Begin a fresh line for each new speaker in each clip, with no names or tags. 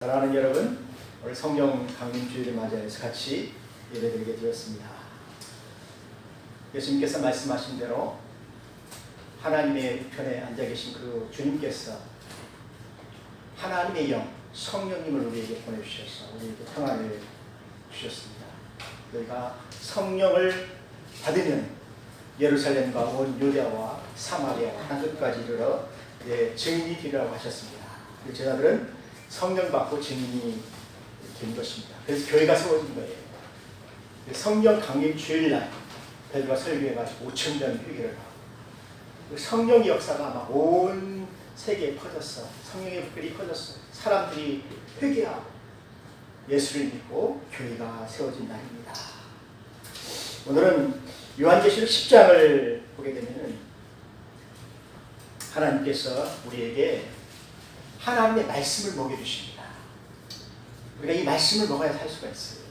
사랑하는 여러분, 오늘 성령 강림주일을 맞이해서 같이 예배드리게 되었습니다. 예수님께서 말씀하신 대로 하나님의 우편에 앉아 계신 그 주님께서 하나님의 영, 성령님을 우리에게 보내주셔서 우리에게 평안을 주셨습니다. 우리가 성령을 받으면 예루살렘과 온 유대와 사마리아 땅끝까지 이르러 증인이 되리라고 하셨습니다. 제자들은 성령 받고 증인이 된 것입니다. 그래서 교회가 세워진 거예요. 성령 강림 주일날 베드로가 설교해가지고 5,000명 회개를 하고 성령의 역사가 아마 온 세계에 퍼졌어. 성령의 불이 퍼졌어. 사람들이 회개하고 예수를 믿고 교회가 세워진 날입니다. 오늘은 요한계시록 10장을 보게 되면 하나님께서 우리에게 하나님의 말씀을 먹여주십니다. 우리가 이 말씀을 먹어야 살 수가 있어요.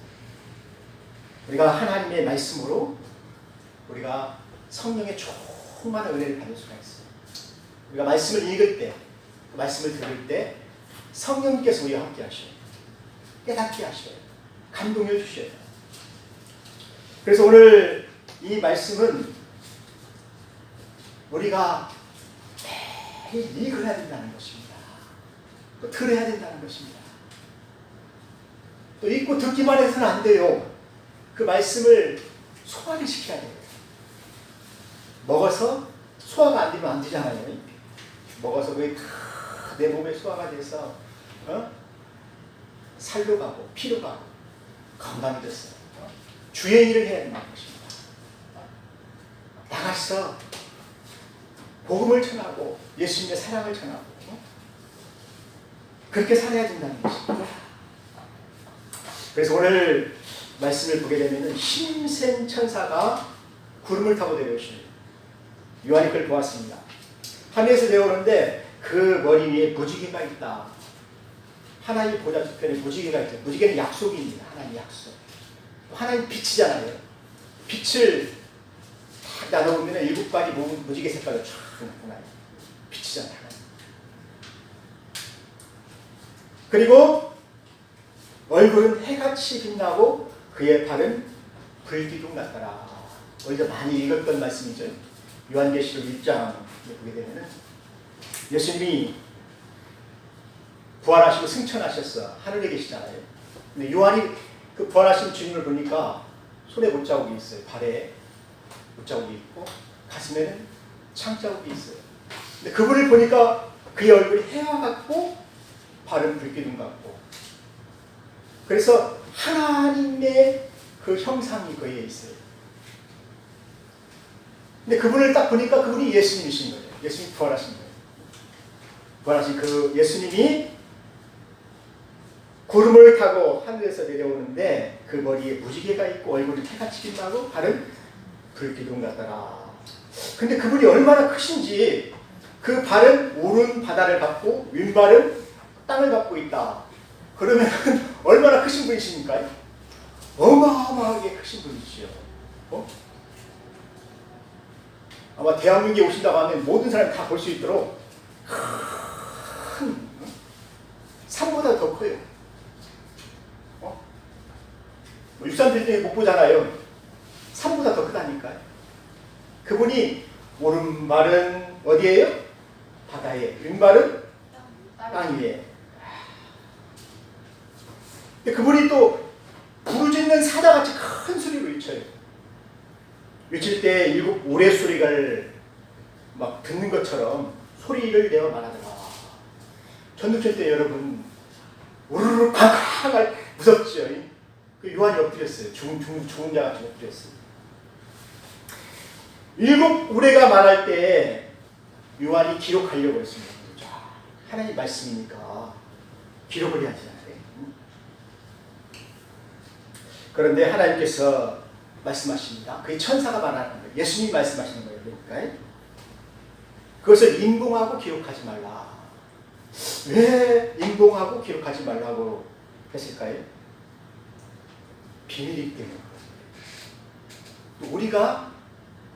우리가 하나님의 말씀으로 우리가 성령의 충만한 은혜를 받을 수가 있어요. 우리가 말씀을 읽을 때, 그 말씀을 들을 때 성령님께서 우리와 함께 하셔요. 깨닫게 하셔요. 감동해 주셔요. 그래서 오늘 이 말씀은 우리가 매일 읽어야 된다는 것입니다. 또 들어야 된다는 것입니다. 또 읽고 듣기만 해서는 안 돼요. 그 말씀을 소화를 시켜야 돼요. 먹어서 소화가 안 되면 안 되잖아요. 먹어서 그게 내 몸에 소화가 돼서 살로 가고 피로 가고 건강이 됐어요. 주의 일을 해야 된다는 것입니다. 나가서 복음을 전하고 예수님의 사랑을 전하고 그렇게 살아야 된다는 것입니다. 그래서 오늘 말씀을 보게 되면 힘센 천사가 구름을 타고 내려오시는 요한이 그걸 보았습니다. 하늘에서 내려오는데 그 머리 위에 무지개가 있다. 하나님 보좌 뒤편에 무지개가 있죠. 무지개는 약속입니다. 하나님 약속. 하나님 빛이잖아요. 빛을 딱 나눠보면 7가지 무지개 색깔로 쫙 나타나요. 빛이잖아요. 그리고 얼굴은 해같이 빛나고 그의 발은 불기둥 같더라. 우리가 많이 읽었던 말씀이죠. 요한계시록 1장에 보게 되면 예수님이 부활하시고 승천하셨어. 하늘에 계시잖아요. 근데 요한이 그 부활하신 주님을 보니까 손에 못자국이 있어요. 발에 못자국이 있고 가슴에는 창자국이 있어요. 근데 그분을 보니까 그의 얼굴이 해와 같고 발은 불기둥 같고 그래서 하나님의 그 형상이 그에 있어요. 근데 그분을 딱 보니까 그분이 예수님이신 거예요. 예수님이 부활하신 거예요. 부활하신 그 예수님이 구름을 타고 하늘에서 내려오는데 그 머리에 무지개가 있고 얼굴이 해같이 빛나고 발은 불기둥 같더라. 근데 그분이 얼마나 크신지 그 발은 오른 바다를 밟고 왼발은 땅을 밟고 있다. 그러면 얼마나 크신 분이십니까? 어마어마하게 크신 분이시죠. 아마 대한민국에 오신다고 하면 모든 사람이 다 볼 수 있도록 큰 산보다 더 커요. 육산들이 못 보잖아요. 산보다 더 크다니까요. 그분이 오른발은 어디예요? 바다에. 왼발은 땅 위에. 그분이 또 부르짖는 사자같이 큰 소리로 외쳐요. 외칠 때 7 우레소리를 막 듣는 것처럼 소리를 내어 말하더라. 전도철 때 여러분 우르르 쾅쾅 무섭죠. 그 요한이 엎드렸어요. 죽은 자같이 엎드렸어요. 7 우레가 말할 때 요한이 기록하려고 했습니다. 하나님 말씀이니까 기록을 해야지. 그런데 하나님께서 말씀하십니다. 그게 천사가 말하는 거예요. 예수님이 말씀하시는 거예요. 그러니까 그것을 인봉하고 기록하지 말라. 왜 인봉하고 기록하지 말라고 했을까요? 비밀이기 때문에. 우리가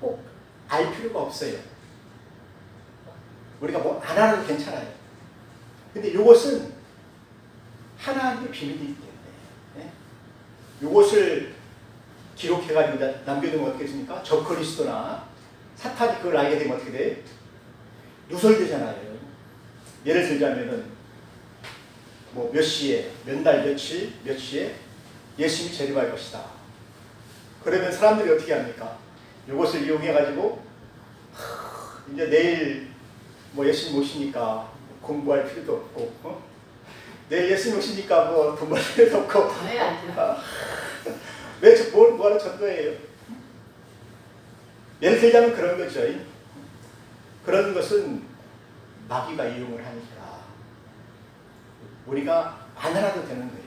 꼭 알 필요가 없어요. 우리가 뭐 안 알아도 괜찮아요. 근데 이것은 하나님의 비밀이기 때문에 이것을 기록해가지고 남겨두면 어떻게 됩니까? 적그리스도나 사탄이 그걸 알게 되면 어떻게 돼요? 누설되잖아요. 예를 들자면은 뭐 몇 시에, 몇 날 며칠, 몇 시에 예수님이 재림할 것이다. 그러면 사람들이 어떻게 합니까? 이것을 이용해가지고 이제 내일 뭐 예수님 오시니까 공부할 필요도 없고 내일 예수님 오시니까 뭐 돈 벌 필요도 없고 왜 뭐하러 전도해요? 예를 들자면 그런 거죠. 그런 것은 마귀가 이용을 하니까 우리가 안 알아도 되는 거예요.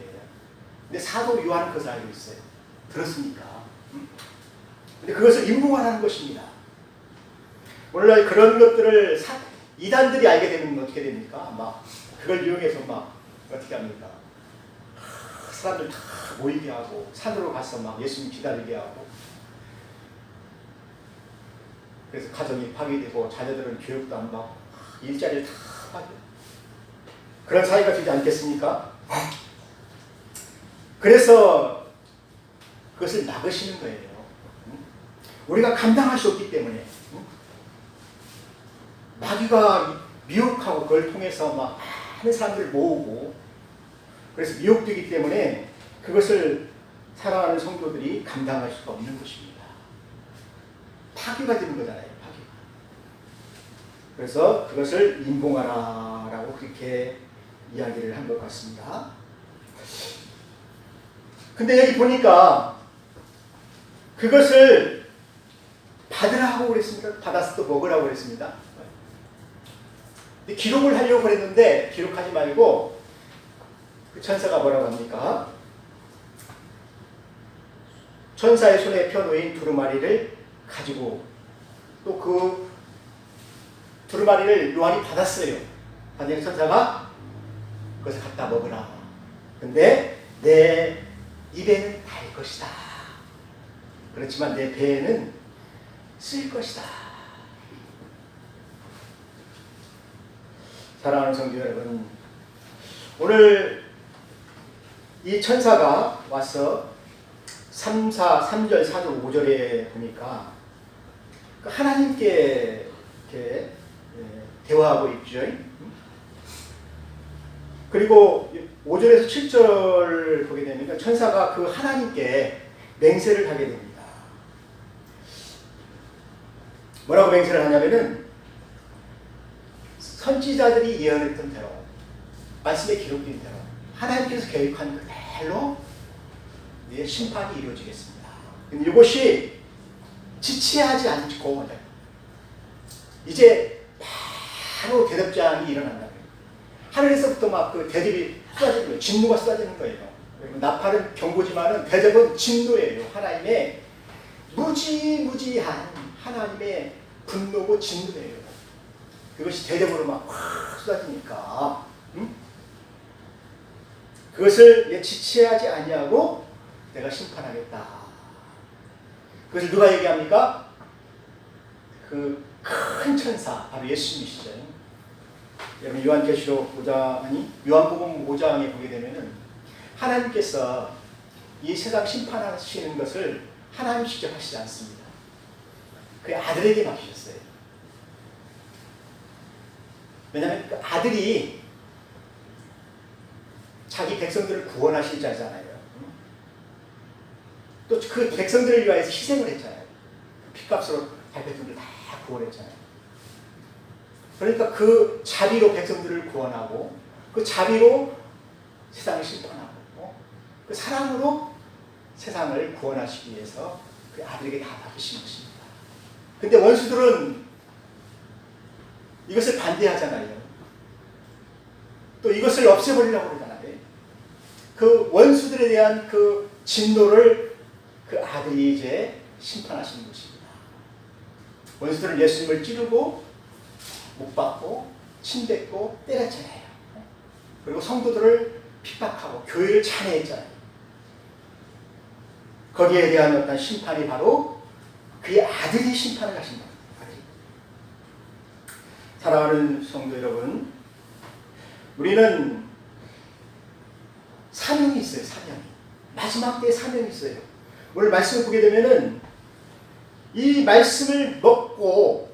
근데 사도 요한은 그것을 알고 있어요. 들었으니까. 근데 그것을 인봉하라는 것입니다. 오늘날 그런 것들을 이단들이 알게 되면 어떻게 됩니까? 막 그걸 이용해서 막 어떻게 합니까? 사람들 다 모이게 하고 산으로 가서 막 예수님 기다리게 하고 그래서 가정이 파괴되고 자녀들은 교육도 안 받고 일자리를 다 받고 그런 사회가 되지 않겠습니까? 그래서 그것을 막으시는 거예요. 우리가 감당할 수 없기 때문에 마귀가 미혹하고 그걸 통해서 막 많은 사람들을 모으고 그래서 미혹되기 때문에 그것을 사랑하는 성도들이 감당할 수가 없는 것입니다. 파괴가 되는 거잖아요. 파괴. 그래서 그것을 인봉하라라고 그렇게 이야기를 한 것 같습니다. 근데 여기 보니까 그것을 받으라고 그랬습니다. 받아서 또 먹으라고 그랬습니다. 근데 기록을 하려고 그랬는데 기록하지 말고 그 천사가 뭐라고 합니까? 천사의 손에 펴놓인 두루마리를 가지고 또 그 두루마리를 요한이 받았어요. 받은 천사가 그것을 갖다 먹으라. 근데 내 입에는 달 것이다. 그렇지만 내 배에는 쓸 것이다. 사랑하는 성도 여러분, 오늘 이 천사가 와서 3절, 4절, 5절에 보니까 하나님께 이렇게 대화하고 있죠. 그리고 5절에서 7절 보게 되면 천사가 그 하나님께 맹세를 하게 됩니다. 뭐라고 맹세를 하냐면은 선지자들이 예언했던 대로 말씀에 기록된 대로 하나님께서 계획한 그대로 심판이 이루어지겠습니다. 근데 이것이 지체하지 않고 이제 바로 대접장이 일어난다. 하늘에서부터 막 그 대접이 쏟아지는 거예요. 진노가 쏟아지는 거예요. 나팔은 경고지만은 대접은 진노예요. 하나님의 무지무지한 하나님의 분노고 진노예요. 그것이 대접으로 막 확 쏟아지니까 그것을 지체하지 아니하고 내가 심판하겠다. 그것을 누가 얘기합니까? 그 큰 천사 바로 예수님이시죠. 여러분 요한계시록 5장 아니 요한복음 5장에 보게 되면은 하나님께서 이 세상 심판하시는 것을 하나님 직접 하시지 않습니다. 그 아들에게 맡기셨어요. 왜냐하면 그 아들이 자기 백성들을 구원하실 자잖아요. 또 그 백성들을 위하여서 희생을 했잖아요. 핏값으로 자기 백성들을 다 구원했잖아요. 그러니까 그 자비로 백성들을 구원하고 그 자비로 세상을 심판하고 그 사랑으로 세상을 구원하시기 위해서 그 아들에게 다 맡기신 것입니다. 근데 원수들은 이것을 반대하잖아요. 또 이것을 없애버리려고 그러잖아요. 그 원수들에 대한 그 진노를 그 아들이 이제 심판하시는 것입니다. 원수들은 예수님을 찌르고 못 박고 침뱉고 때렸잖아요. 그리고 성도들을 핍박하고 교회를 찬해했잖아요. 거기에 대한 어떤 심판이 바로 그의 아들이 심판을 하신 겁니다. 아들이. 사랑하는 성도 여러분, 우리는 사명이 있어요. 사명이. 마지막 때에 사명이 있어요. 오늘 말씀을 보게 되면은 이 말씀을 먹고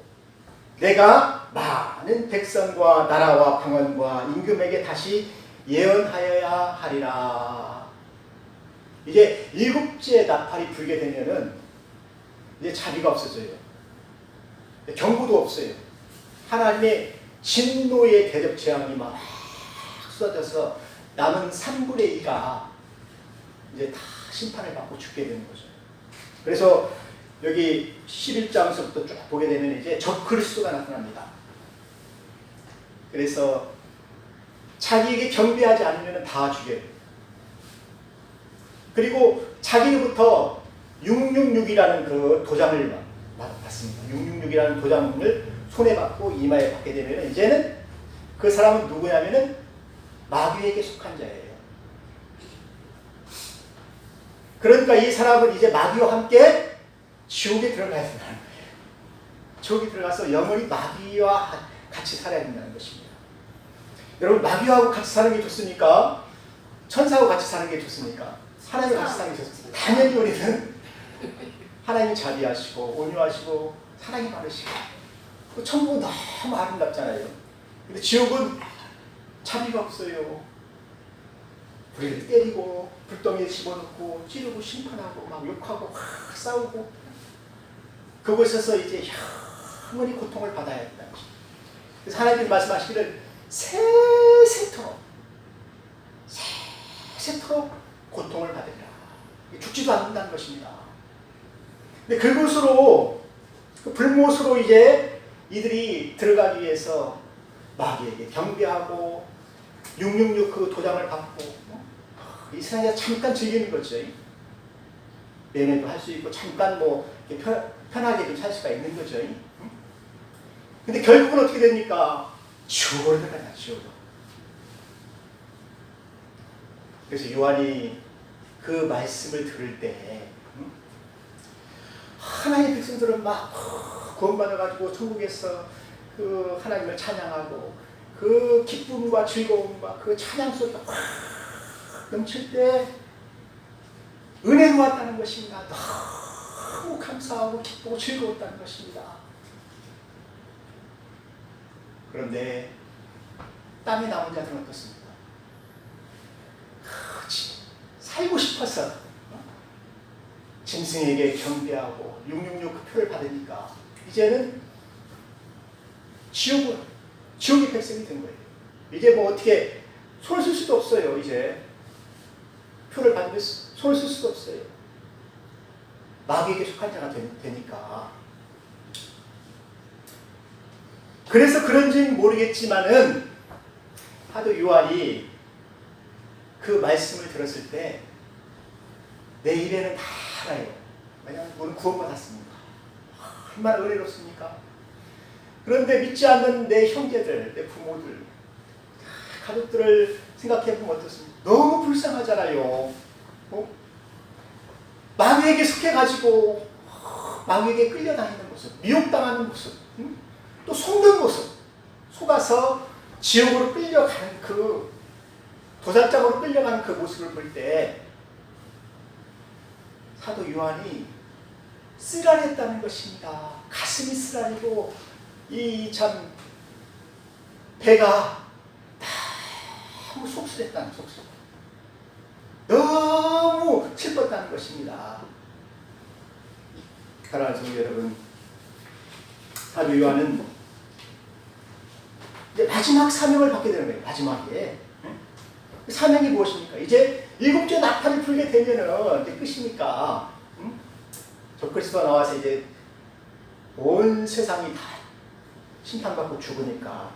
내가 많은 백성과 나라와 방언과 임금에게 다시 예언하여야 하리라. 이제 일곱째 나팔이 불게 되면은 이제 자비가 없어져요. 경고도 없어요. 하나님의 진노의 대접 재앙이 막 쏟아져서 남은 3분의 2가 이제 다 심판을 받고 죽게 되는 거죠. 그래서 여기 11장에서부터 쭉 보게 되면 이제 적그리스도가 나타납니다. 그래서 자기에게 경배하지 않으면 다 죽여요. 그리고 자기로부터 666이라는 그 도장을 받습니다. 666이라는 도장을 손에 받고 이마에 받게 되면 이제는 그 사람은 누구냐면은 마귀에게 속한 자예요. 그러니까 이 사람은 이제 마귀와 함께 지옥에 들어가야 된다는 거예요. 지옥에 들어가서 영원히 마귀와 같이 살아야 된다는 것입니다. 여러분, 마귀하고 같이 사는 게 좋습니까? 천사하고 같이 사는 게 좋습니까? 하나님과 같이 사는 게 좋습니다. 당연히 우리는 하나님이 자비하시고 온유하시고 사랑이 많으시고 그 천국은 너무 아름답잖아요. 근데 지옥은 자비가 없어요. 우리를 때리고 불덩이에 집어넣고 찌르고 심판하고 막 욕하고 싸우고 그곳에서 이제 영원히 고통을 받아야 된다는 것입니다. 그래서 하나님께서 말씀하시기를 세세토록 고통을 받으리라. 죽지도 않는다는 것입니다. 근데 그곳으로 그 불못으로 이제 이들이 들어가기 위해서 마귀에게 경배하고 666 그 도장을 받고 이스라엘이 잠깐 즐기는 거죠. 매매도 할 수 있고 잠깐 뭐 편하게 좀 살 수가 있는 거죠. 근데 결국은 어떻게 됩니까? 지옥으로 들어가냐, 지옥으로. 그래서 요한이 그 말씀을 들을 때 하나님의 백성들은 막 구원받아가지고 천국에서 그 하나님을 찬양하고 그 기쁨과 즐거움과 그 찬양 소리가 넘칠 때 은혜로 왔다는 것입니다. 너무 감사하고 기쁘고 즐거웠다는 것입니다. 그런데 땅에 남은 자들은 어떻습니까? 살고 싶어서 짐승에게 경배하고 666 그 표를 받으니까 이제는 지옥의 백성이 된 거예요. 이제 뭐 어떻게 손을 쓸 수도 없어요. 이제 표를 받으면 손을 쓸 수도 없어요. 마귀에게 속한 자가 되니까. 그래서 그런지는 모르겠지만은 하도 요한이 그 말씀을 들었을 때 내 입에는 다 알아요. 왜냐하면 우리는 구원받았습니다. 얼마나 은혜롭습니까? 그런데 믿지 않는 내 형제들, 내 부모들, 가족들을 생각해보면 어떻습니까? 너무 불쌍하잖아요. 마귀에게 속해가지고 마귀에게 끌려다니는 모습, 미혹당하는 모습, 또 속는 모습, 속아서 지옥으로 끌려가는 그 도살장으로 끌려가는 그 모습을 볼 때 사도 요한이 쓰라렸다는 것입니다. 가슴이 쓰라리고 이 참 배가 너무 속쓰렸다는 속쓰. 너무 슬펐다는 것입니다. 사랑하는 성도 여러분, 사도 요한은 이제 마지막 사명을 받게 되는 거예요. 마지막에 사명이 무엇입니까? 이제 일곱째 나팔을 불게 되면은 이제 끝이니까 적그리스도가 나와서 이제 온 세상이 다 심판받고 죽으니까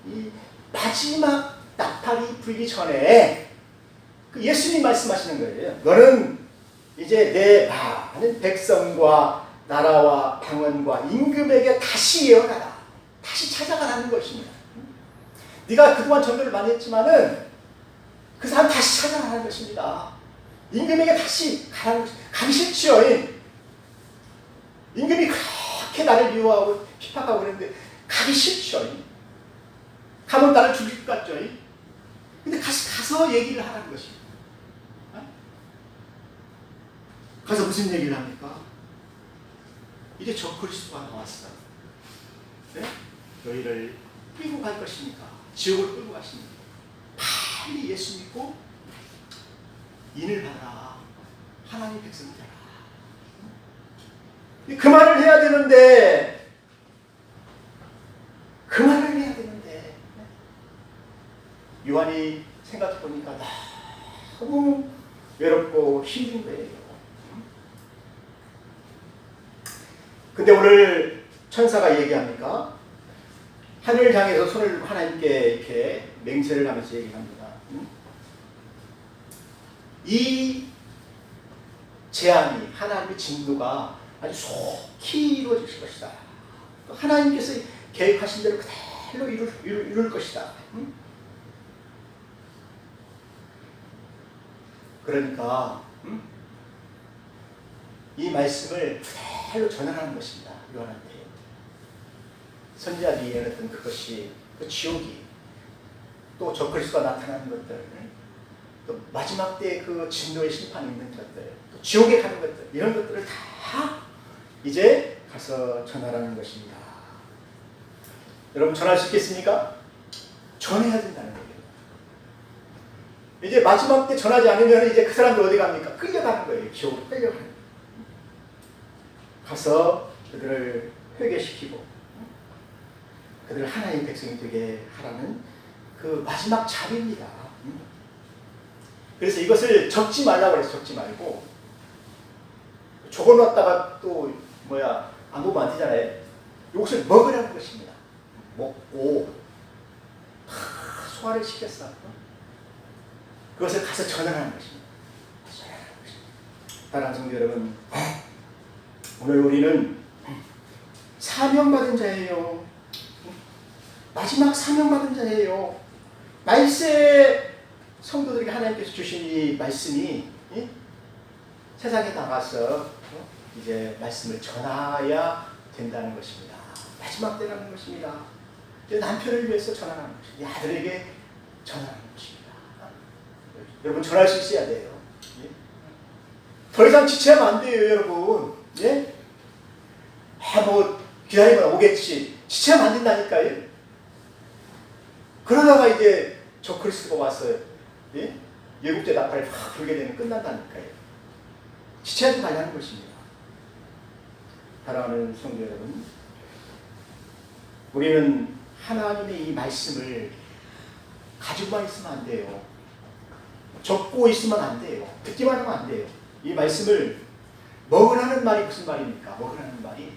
이 마지막 나팔이 불기 전에 그 예수님 말씀하시는 거예요. 너는 이제 내 많은 백성과 나라와 방언과 임금에게 다시 예언하라. 다시 찾아가라는 것입니다. 네가 그동안 전도를 많이 했지만은 그 사람 다시 찾아가라는 것입니다. 임금에게 다시 가라는 것입니다. 가기 싫지요. 임금이 그렇게 나를 미워하고 핍박하고 그랬는데 가기 싫죠. 가면 나를 죽일 것 같죠. 근데 가서 얘기를 하라는 것입니다. 가서 무슨 얘기를 합니까? 이제 저 그리스도가 나왔어. 네? 너희를 끌고 갈 것이니까, 지옥을 끌고 가시니까 빨리 예수 믿고 인을 받아라. 하나님의 백성 되라. 그 말을 해야 되는데, 그 말을 해야 되는데, 요한이 생각해 보니까 너무 외롭고 힘든 거예요. 근데 오늘 천사가 얘기합니까? 하늘을 향해서 손을 들고 하나님께 이렇게 맹세를 하면서 얘기합니다. 이 제안이, 하나님의 진도가 아주 속히 이루어질 것이다. 하나님께서 계획하신 대로 그대로 이룰 것이다. 그러니까 이 말씀을 그대로 전하는 것입니다. 요한한테. 선지자들이 예언했던 그것이, 그 지옥이, 또 적그리스도가 나타나는 것들, 또 마지막 때 그 진노의 심판이 있는 것들, 또 지옥에 가는 것들, 이런 것들을 다 이제 가서 전하라는 것입니다. 여러분 전할 수 있겠습니까? 전해야 된다는 거예요. 이제 마지막 때 전하지 않으면 이제 그 사람들 어디 갑니까? 끌려가는 거예요. 지옥으로 끌려가는 거예요. 가서 그들을 회개시키고 그들을 하나님의 백성이 되게 하라는 그 마지막 자비입니다. 그래서 이것을 적지 말라고 해서 적지 말고, 적어놨다가 또 안 보면 안 되잖아요. 이것을 먹으라는 것입니다. 먹고 다 소화를 시켰어. 그것을 가서 전하라는 것입니다. 사랑하는 성도 여러분, 오늘 우리는 사명받은 자예요. 마지막 사명받은 자예요. 말세 성도들에게 하나님께서 주신 이 말씀이 세상에 나가서 이제 말씀을 전하여야 된다는 것입니다. 마지막 때라는 것입니다. 남편을 위해서 전하는 것입니다. 아들에게 전하는 것입니다. 여러분 전할 수 있어야 돼요. 더 이상 지체하면 안 돼요, 여러분. 예? 기다리면 오겠지. 지체하면 안 된다니까요. 그러다가 이제 저 그리스도가 와서 예국제 나팔을 확 불게 되면 끝난다니까요. 지체하지 말라는 것입니다. 사랑하는 성도 여러분, 우리는 하나님의 이 말씀을 가지고만 있으면 안 돼요. 적고 있으면 안 돼요. 듣기만 하면 안 돼요. 이 말씀을 먹으라는 말이 무슨 말입니까? 먹으라는 말이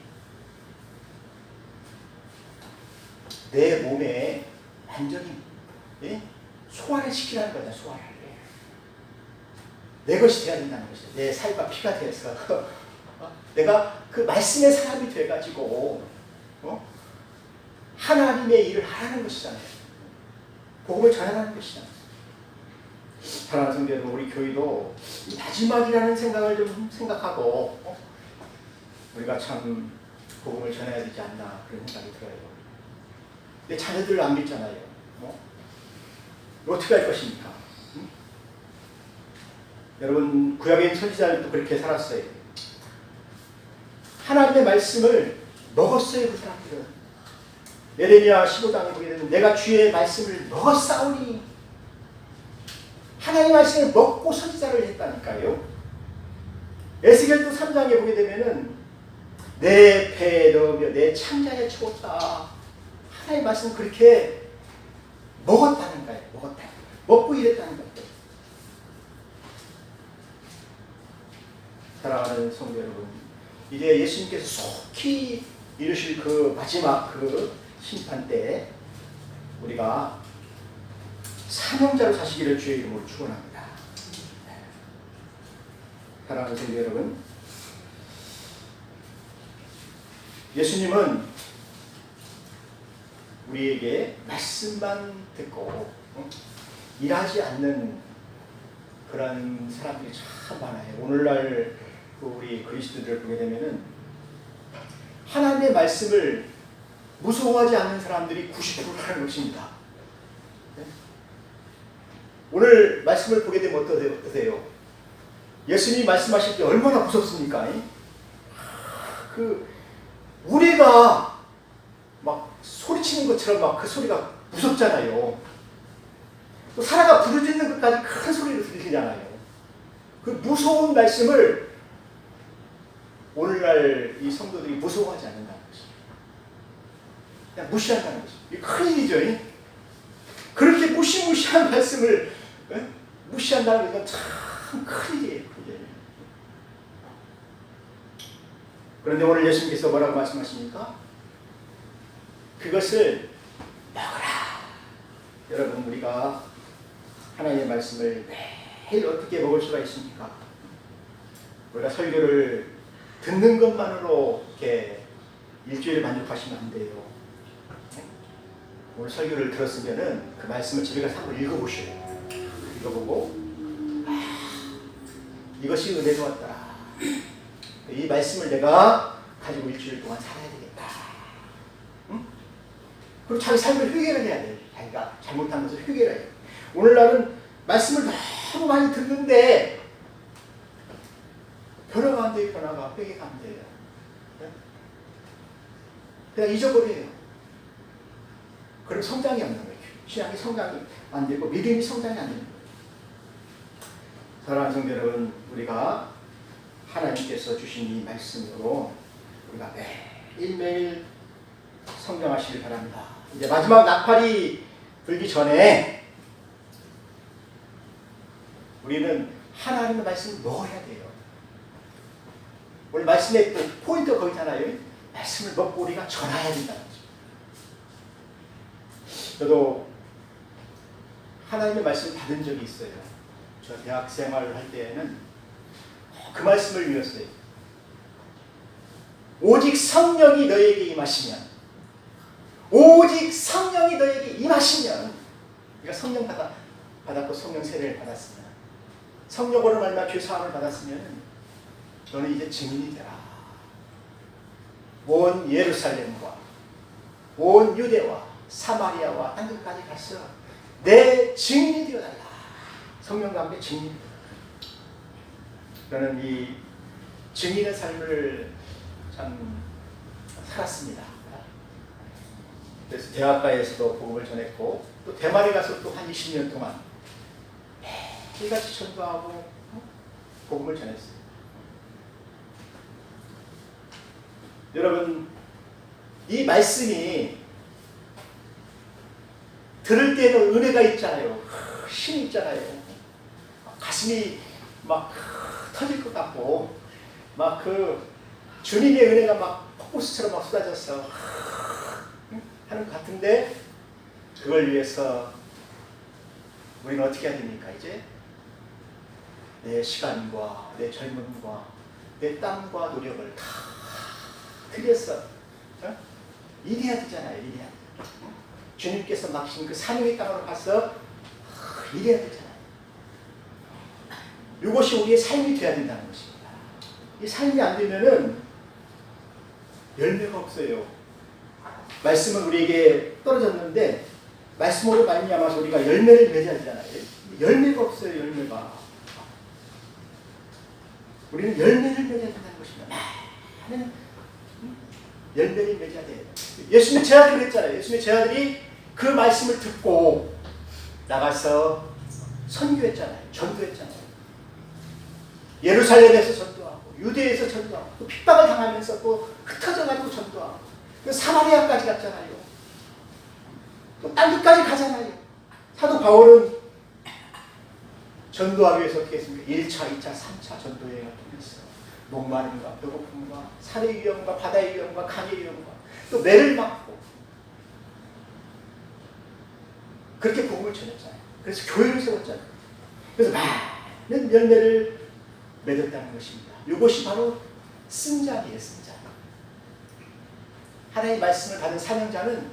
내 몸에 완전히 소화를 시키라는 거다. 소화를. 내 것이 되어야 된다는 것이죠. 내 살과 피가 되어서 내가 그 말씀의 사람이 돼가지고 하나님의 일을 하라는 것이잖아요. 복음을 전하라는 것이잖아요. 사랑하는 성도 여러분, 우리 교회도 이 마지막이라는 생각을 좀 생각하고 우리가 참 복음을 전해야 되지 않나 그런 생각이 들어요. 근데 자녀들 안 믿잖아요. 어떻게 할 것입니까? 여러분 구약에 있는 선지자들도 그렇게 살았어요. 하나님의 말씀을 먹었어요. 그 사람들은. 예레미야 15장에 보게 되면 내가 주의 말씀을 먹었사오니, 하나님의 말씀을 먹고 선지자를 했다니까요. 에스겔도 3장에 보게 되면은 내 배에 넣으며 내 창자에 채웠다. 하나님의 말씀을 그렇게 먹었다는 거예요. 먹었다. 먹고 일했다는 거예요. 사랑하는 성도 여러분, 이제 예수님께서 속히 이루실 그 마지막 그 심판 때 우리가 사명자로 사시기를 주의 이름으로 축원합니다. 사랑하는 성도 여러분, 예수님은 우리에게 말씀만 듣고 일하지 않는 그런 사람들이 참 많아요. 오늘날 우리 그리스도들을 보게 되면은 하나님의 말씀을 무서워하지 않는 사람들이 90%라는 것입니다. 오늘 말씀을 보게 되면 어떠세요? 예수님이 말씀하실 때 얼마나 무섭습니까? 그 우리가 막 소리치는 것처럼 막 그 소리가 무섭잖아요. 또 사라가 부르짖는 것까지 큰 소리로 들리잖아요. 그 무서운 말씀을 오늘날 이 성도들이 무서워하지 않는다는 것입니다. 그냥 무시한다는 것입니다. 이게 큰일이죠. 그렇게 무시무시한 말씀을 무시한다는 건 참 큰일이에요. 그런데 오늘 예수님께서 뭐라고 말씀하십니까? 그것을 먹어라. 여러분, 우리가 하나님의 말씀을 매일 어떻게 먹을 수가 있습니까? 우리가 설교를 듣는 것만으로 이렇게 일주일에 만족하시면 안 돼요. 오늘 설교를 들었으면은 그 말씀을 집에 가서 한번 읽어보셔요. 읽어보고 이것이 은혜로 왔더라. 이 말씀을 내가 가지고 일주일 동안 살아야 되겠다. 응? 그리고 자기 삶을 회개를 해야 돼. 자기가 잘못한 것을 회개를 해야 돼. 오늘날은 말씀을 너무 많이 듣는데 변화가 안 돼요. 변화가 회개가 안 돼요. 그냥 잊어버려요. 그럼 성장이 안 되는 거예요. 신앙이 성장이 안 되고 믿음이 성장이 안 되는 거예요. 사랑하는 성도 여러분, 우리가 하나님께서 주신 이 말씀으로 우리가 매일매일 성장하시길 바랍니다. 이제 마지막 나팔이 불기 전에 우리는 하나님의 말씀을 먹어야 돼요. 오늘 말씀의 포인트가 거기잖아요. 말씀을 먹고 우리가 전해야 된다는 거죠. 저도 하나님의 말씀을 받은 적이 있어요. 저 대학 생활을 할 때에는 그 말씀을 위했어요. 오직 성령이 너에게 임하시면, 오직 성령이 너에게 임하시면, 우리가 성령 받았고 성령 세례를 받았으면, 성령으로 말미암아 죄 사함을 받았으면 너는 이제 증인이 되라. 온 예루살렘과 온 유대와 사마리아와 땅끝까지 가서 내 증인이 되어달라. 성령과 함께 증인이 되어달라. 저는 이 증인의 삶을 참 살았습니다. 그래서 대학가에서도 복음을 전했고 또 대만에 가서 또 한 20년 동안 매일같이 전도하고 복음을 전했어요. 여러분, 이 말씀이 들을 때는 은혜가 있잖아요. 힘이 있잖아요. 가슴이 막 터질 것 같고 막 그 주님의 은혜가 막 폭포수처럼 막 쏟아져서 하는 것 같은데 그걸 위해서 우리는 어떻게 해야 됩니까? 이제 내 시간과 내 젊음과 내 땀과 노력을 다 들여서 일해야 되잖아요. 일해야 돼. 주님께서 맡기신 그 사명의 땅으로 가서 일해야 되잖아요. 이것이 우리의 삶이 되어야 된다는 것입니다. 이 삶이 안 되면은 열매가 없어요. 말씀은 우리에게 떨어졌는데 말씀으로 말미암아서 우리가 열매를 맺어야 되잖아요. 열매가 없어요. 열매가. 우리는 열매를 맺어야 된다는 것입니다. 많은 열매를 맺어야 돼요. 예수님의 제자들이 그랬잖아요. 예수님의 제자들이 그 말씀을 듣고 나가서 선교했잖아요. 전도했잖아요. 예루살렘에서 전도하고 유대에서 전도하고 또 핍박을 당하면서 또 흩어져가지고 전도하고 또 사마리아까지 갔잖아요. 또 땅끝까지 가잖아요. 사도 바울은 전도하기 위해서 어떻게 했습니까? 1차, 2차, 3차 전도여행을 통해서 목마름과 배고픔과 산의 위험과 바다의 위험과 강의 위험과 또 매를 맞고 그렇게 복음을 전했잖아요. 그래서 교회를 세웠잖아요. 그래서 많은 열매를 맺었다는 것입니다. 이것이 바로 승자이에요. 승자. 하나님의 말씀을 받은 사명자는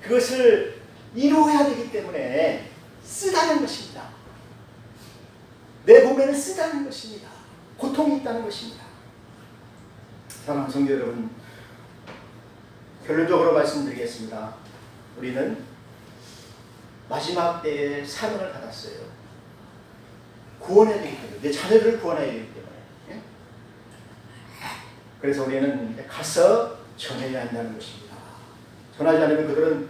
그것을 이루어야 되기 때문에 쓰다는 것입니다. 내 몸에는 쓰다는 것입니다. 고통이 있다는 것입니다. 사랑하는 성도 여러분, 결론적으로 말씀드리겠습니다. 우리는 마지막 때에 사명을 받았어요. 구원해야 되기 때문에, 내 자녀들을 구원해야 되기 때문에. 예? 그래서 우리는 가서 전해야 한다는 것입니다. 전하지 않으면 그들은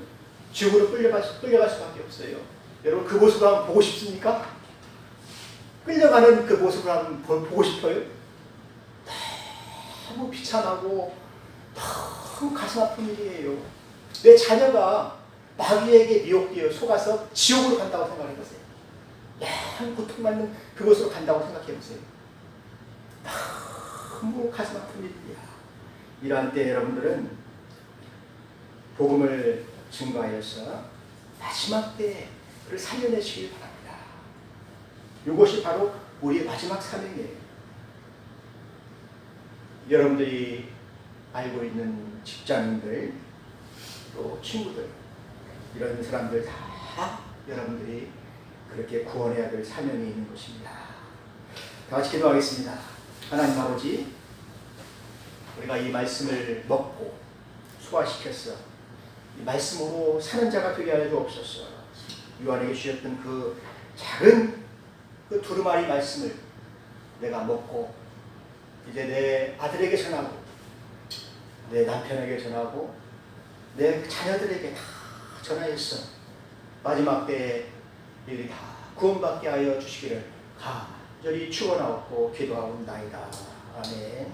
지옥으로 끌려갈 수밖에 없어요. 여러분 그 모습을 한번 보고 싶습니까? 끌려가는 그 모습을 한번 보고 싶어요? 너무 비참하고 너무 가슴 아픈 일이에요. 내 자녀가 마귀에게 미혹되어 속아서 지옥으로 간다고 생각해보세요. 야, 고통받는 그곳으로 간다고 생각해보세요. 너무 가슴 아픈 일이야. 이러한 때 여러분들은 복음을 증거하여서 마지막 때에 그를 살려내시길 바랍니다. 이것이 바로 우리의 마지막 사명이에요. 여러분들이 알고 있는 직장인들, 또 친구들, 이런 사람들 다 여러분들이 그렇게 구원해야 될 사명이 있는 것입니다. 다 같이 기도하겠습니다. 하나님 아버지, 우리가 이 말씀을 먹고 소화시켜서 이 말씀으로 사는 자가 되게 하여 주옵소서. 요한에게 주셨던 그 작은 그 두루마리 말씀을 내가 먹고 이제 내 아들에게 전하고 내 남편에게 전하고 내 자녀들에게 다 전하였어. 마지막 때에 이들이 다 구원받게 하여 주시기를 간절히 축원하옵고 기도하옵나이다. 아멘.